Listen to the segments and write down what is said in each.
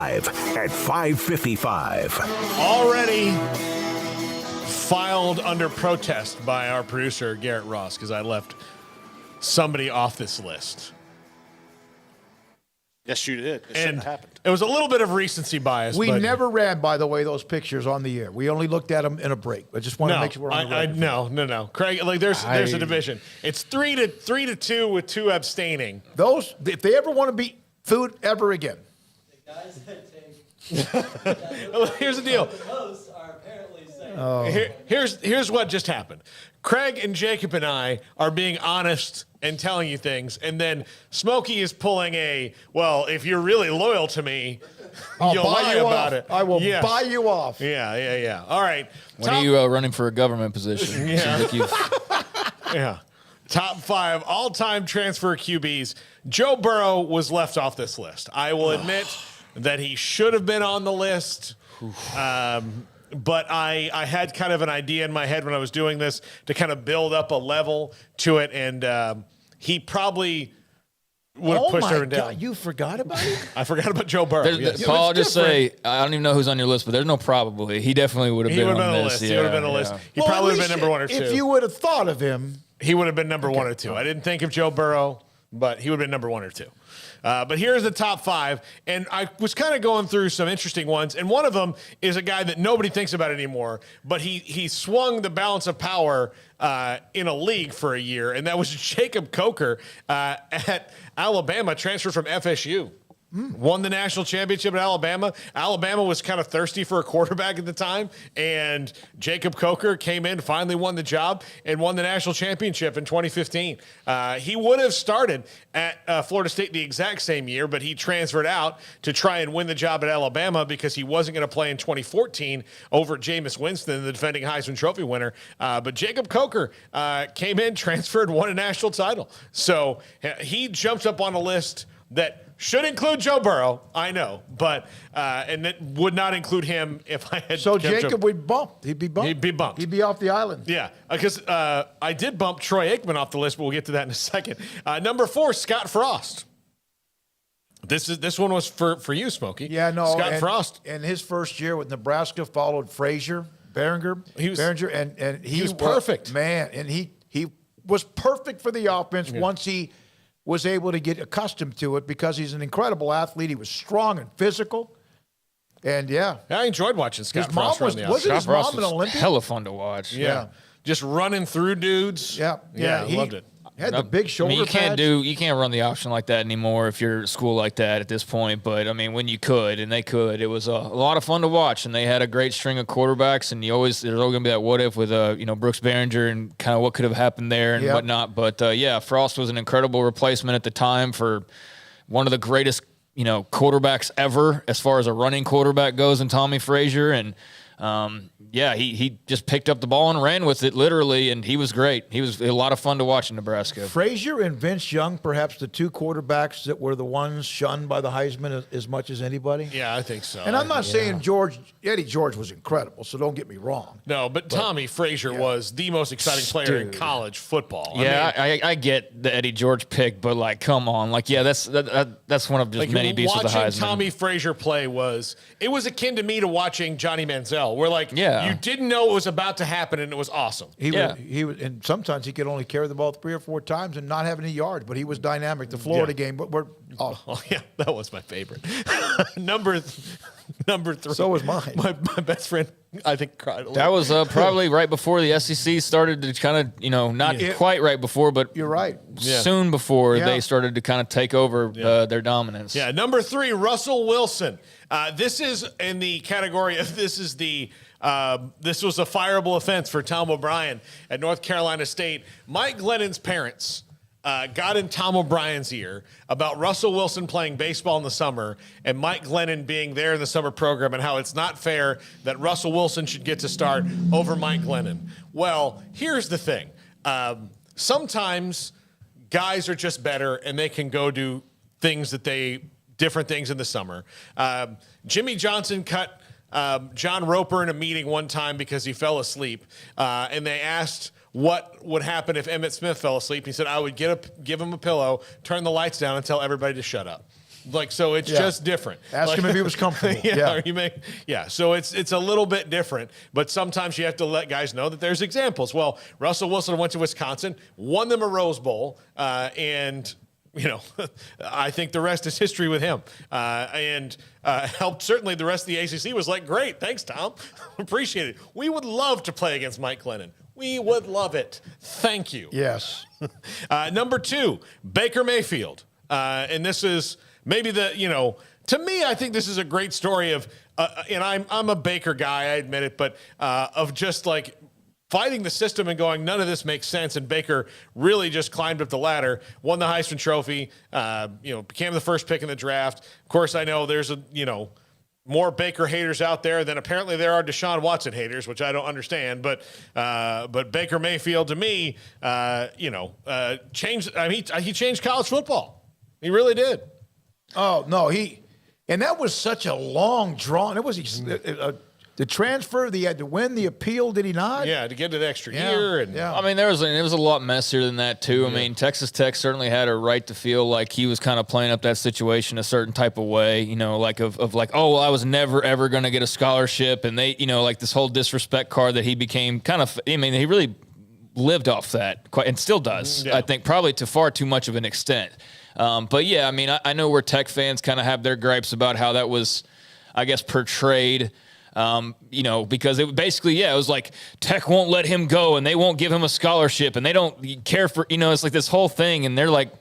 at 5:55. Already filed under protest by our producer, Garrett Ross, because I left somebody off this list. Yes, you did. It shouldn't have happened. It was a little bit of recency bias. We but never ran, by the way, those pictures on the air. We only looked at them in a break. I just want to make sure we're on the record. No. Craig, like there's a division. It's 3-2 with 2 abstaining. Those, if they ever want to beat food ever again. The guys that take Here's the deal. the most are apparently saying. Here's what just happened. Craig and Jacob and I are being honest and telling you things, and then Smokey is pulling well, if you're really loyal to me, you'll lie about it. I will buy you off. Yeah. All right. When are you running for a government position? Yeah. Seems like you've Yeah. Top 5 all-time transfer QBs. Joe Burrow was left off this list. I will admit that he should have been on the list. But I had kind of an idea in my head when I was doing this to kind of build up a level to it, and he probably would have pushed her down. You forgot about it? I forgot about Joe Burrow. Yes. Paul, I'll just say, I don't even know who's on your list, but there's no probably. He definitely would have been on the list. He would have been on the list. He probably would have been number 1 or 2. If you would have thought of him. He would have been number 1 or 2. I didn't think of Joe Burrow, but he would have been number 1 or 2. But here's the top 5, and I was kind of going through some interesting ones, and one of them is a guy that nobody thinks about anymore, but he swung the balance of power in a league for a year, and that was Jacob Coker at Alabama, transferred from FSU. Won the national championship at Alabama. Alabama was kind of thirsty for a quarterback at the time, and Jacob Coker came in, finally won the job, and won the national championship in 2015. He would have started at Florida State the exact same year, but he transferred out to try and win the job at Alabama because he wasn't going to play in 2014 over Jameis Winston, the defending Heisman Trophy winner. But Jacob Coker came in, transferred, won a national title. So he jumps up on a list that should include Joe Burrow, I know, but and that would not include him if I had. So Jacob would bump. He'd be bumped. He'd be bumped. He'd be off the island. Yeah, because I did bump Troy Aikman off the list, but we'll get to that in a second. Number 4, Scott Frost. This one was for you, Smokey. Yeah, no. Scott Frost. And his first year with Nebraska followed Frazier, Behringer, and he was perfect. Man, and he was perfect for the offense once he was able to get accustomed to it because he's an incredible athlete. He was strong and physical. And, I enjoyed watching Scott Frost run the Wasn't his mom an was Olympian? hella fun to watch. Yeah. Just running through dudes. Yeah. I loved it. Had the big shoulder pads. You can't run the option like that anymore if you're a school like that at this point. But I mean, when you could, and they could, it was a lot of fun to watch. And they had a great string of quarterbacks. And there's always going to be that what if with Brooks Behringer and kind of what could have happened there and whatnot. But Frost was an incredible replacement at the time for one of the greatest quarterbacks ever as far as a running quarterback goes in Tommy Frazier. And he just picked up the ball and ran with it literally, and he was great. He was a lot of fun to watch in Nebraska. Frazier and Vince Young, perhaps the 2 quarterbacks that were the ones shunned by the Heisman as much as anybody. Yeah, I think so. And I'm not saying Eddie George was incredible, so don't get me wrong. No, but Tommy Frazier was the most exciting player in college football. I get the Eddie George pick, but come on, that's one of just many beasts of the Heisman. Watching Tommy Frazier play was akin to me to watching Johnny Manziel. Where you didn't know it was about to happen, and it was awesome. He was, and sometimes he could only carry the ball 3 or 4 times and not have any yards, but he was dynamic. The Florida game, but we're off. Oh yeah, that was my favorite. number 3. So was mine. My best friend, I think, cried a little. That was probably right before the SEC started to kind of, not quite right before, but you're right. Soon before they started to kind of take over their dominance. Yeah, number 3, Russell Wilson. This is in the category of this was a fireable offense for Tom O'Brien at North Carolina State. Mike Glennon's parents got in Tom O'Brien's ear about Russell Wilson playing baseball in the summer and Mike Glennon being there in the summer program and how it's not fair that Russell Wilson should get to start over Mike Glennon. Well, here's the thing. Sometimes guys are just better and they can go do different things in the summer. Jimmy Johnson cut John Roper in a meeting one time because he fell asleep, and they asked what would happen if Emmitt Smith fell asleep. He said, I would give him a pillow, turn the lights down, and tell everybody to shut up. Like, so it's Yeah. just different. Ask him if he was comfortable. Yeah. So it's a little bit different, but sometimes you have to let guys know that there's examples. Well, Russell Wilson went to Wisconsin, won them a Rose Bowl, and I think the rest is history with him. And helped certainly the rest of the ACC was like, great, thanks, Tom. Appreciate it. We would love to play against Mike Glennon. We would love it. Thank you. Yes. Number 2, Baker Mayfield. And this is maybe to me, I think this is a great story of, and I'm a Baker guy, I admit it, but of just like fighting the system and going, none of this makes sense. And Baker really just climbed up the ladder, won the Heisman Trophy, became the first pick in the draft. Of course, I know there's more Baker haters out there than apparently there are Deshaun Watson haters, which I don't understand. But Baker Mayfield, to me, changed. I mean, he changed college football. He really did. Oh no, and that was such a long drawn. It was the transfer. He had to win the appeal. Did he not? Yeah, to get to the extra year. And yeah. I mean, it was a lot messier than that too. I mean, Texas Tech certainly had a right to feel like he was kind of playing up that situation a certain type of way, like oh, well, I was never ever going to get a scholarship, and they, like this whole disrespect card that he became kind of. I mean, he really lived off that quite, and still does. Yeah. I think probably to far too much of an extent. But yeah, I mean, I know where Tech fans kind of have their gripes about how that was, I guess, portrayed. Because it basically, it was like Tech won't let him go and they won't give him a scholarship and they don't care for, it's like this whole thing. And they're like,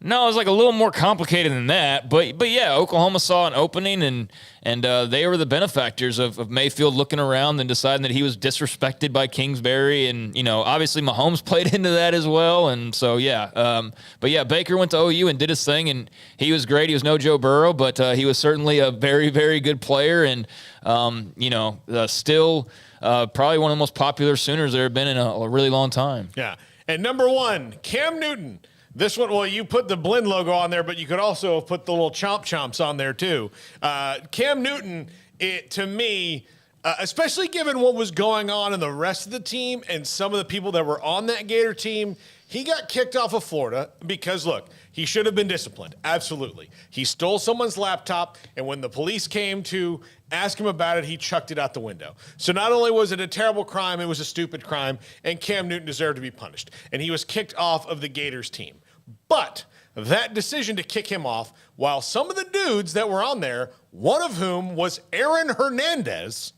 no, it's like a little more complicated than that. But yeah, Oklahoma saw an opening and they were the benefactors of Mayfield looking around and deciding that he was disrespected by Kingsbury. And, obviously Mahomes played into that as well. And so, but yeah, Baker went to OU and did his thing and he was great. He was no Joe Burrow, but he was certainly a very, very good player. And, still probably one of the most popular Sooners there have been in a really long time. Yeah. And number 1, Cam Newton. This one, well, you put the Blend logo on there, but you could also have put the little chomps on there too. Cam Newton, to me, especially given what was going on in the rest of the team and some of the people that were on that Gator team, he got kicked off of Florida because, look, he should have been disciplined. Absolutely. He stole someone's laptop, and when the police came to ask him about it, he chucked it out the window. So not only was it a terrible crime, it was a stupid crime, and Cam Newton deserved to be punished. And he was kicked off of the Gators team. But that decision to kick him off, while some of the dudes that were on there, one of whom was Aaron Hernandez,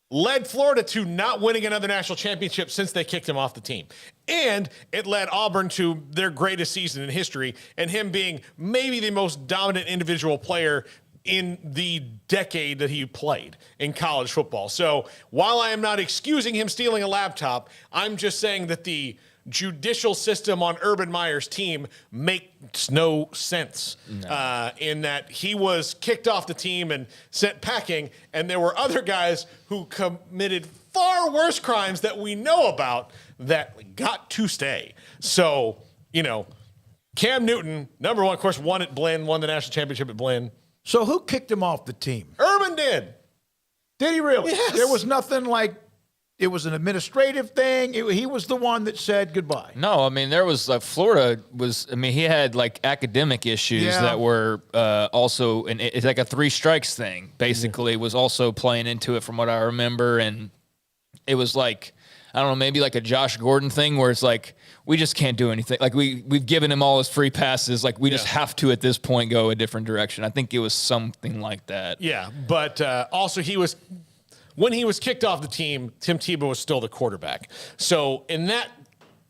led Florida to not winning another national championship since they kicked him off the team. And it led Auburn to their greatest season in history, and him being maybe the most dominant individual player in the decade that he played in college football. So while I am not excusing him stealing a laptop, I'm just saying that the judicial system on Urban Meyer's team makes no sense. In that he was kicked off the team and sent packing, and there were other guys who committed far worse crimes that we know about that got to stay. So, Cam Newton, number 1, of course, won at Blinn, won the national championship at Blinn. So who kicked him off the team? Urban did. Did he really? Yes. There was nothing like it was an administrative thing. He was the one that said goodbye. No, I mean, there was Florida was, I mean, he had like academic issues that were also, and it's like a 3 strikes thing, basically, was also playing into it from what I remember. And it was like, I don't know, maybe like a Josh Gordon thing where it's like, we just can't do anything. Like we've given him all his free passes. Like we just have to, at this point, go a different direction. I think it was something like that. Yeah. But also when he was kicked off the team, Tim Tebow was still the quarterback. So in that,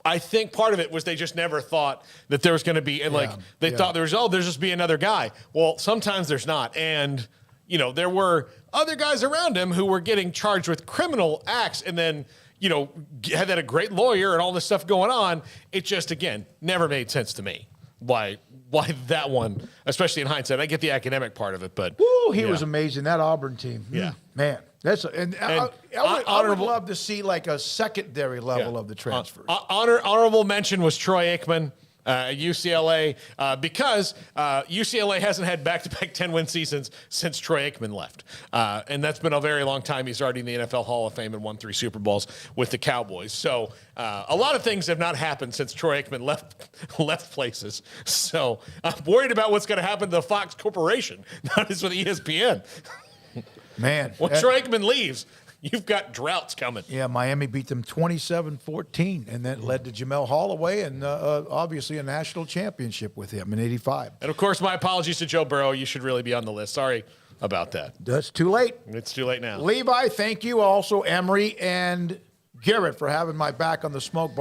I think part of it was they just never thought that there was going to be, and they thought there's just be another guy. Well, sometimes there's not. And, there were other guys around him who were getting charged with criminal acts and then, had that a great lawyer and all this stuff going on. It just, again, never made sense to me. Why that one, especially in hindsight. I get the academic part of it, but. Woo, he was amazing. That Auburn team. Yeah. Man. I would love to see like a secondary level of the transfers. Honorable mention was Troy Aikman. at UCLA because UCLA hasn't had back-to-back 10-win seasons since Troy Aikman left. And that's been a very long time. He's already in the NFL Hall of Fame and won 3 Super Bowls with the Cowboys. So a lot of things have not happened since Troy Aikman left places. So I'm worried about what's going to happen to the Fox Corporation, not just with ESPN. Man. When Troy Aikman leaves, you've got droughts coming. Yeah, Miami beat them 27-14, and that led to Jamel Holloway and obviously a national championship with him in '85. And, of course, my apologies to Joe Burrow. You should really be on the list. Sorry about that. That's too late. It's too late now. Levi, thank you. Also, Emery and Garrett for having my back on the Smoke Bar.